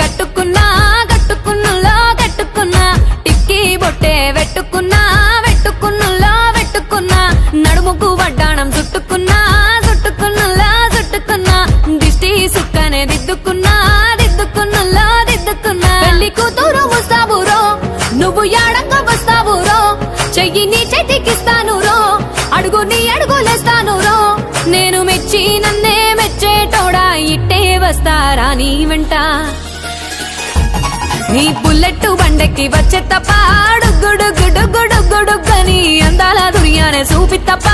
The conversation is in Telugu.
కట్టుకున్నా కట్టుకున్నులో కట్టుకున్నా టిక్కీ బొట్టే వెట్టుకున్నా వెట్టుకున్నులో వెట్టుకున్నా నడుముకు వడ్డాణం చుట్టుకున్నా చుట్టుకున్నులో చుట్టుకున్నా దిష్టి సుక్కనే దిద్దుకున్నా దిద్దుకున్నులో దిద్దుకున్నా పెళ్లి కూతురు వస్తావురో నువ్వు యాడంగా వస్తావురో చెయ్యి నీ చేతికిస్తాను రో అడుగు నీ అడుగులేస్తాను రో నేను మెచ్చి నన్నే మెచ్చేటోడా ఇట్టే వస్తారా నీ వెంట నీ బుల్లెట్టు బండెక్కి వచ్చే తప్ప డుగ్గుడుగ్గుడుగ్గుడుగ్గుడుగ్గని అందాల దునియానే చూపి తప్ప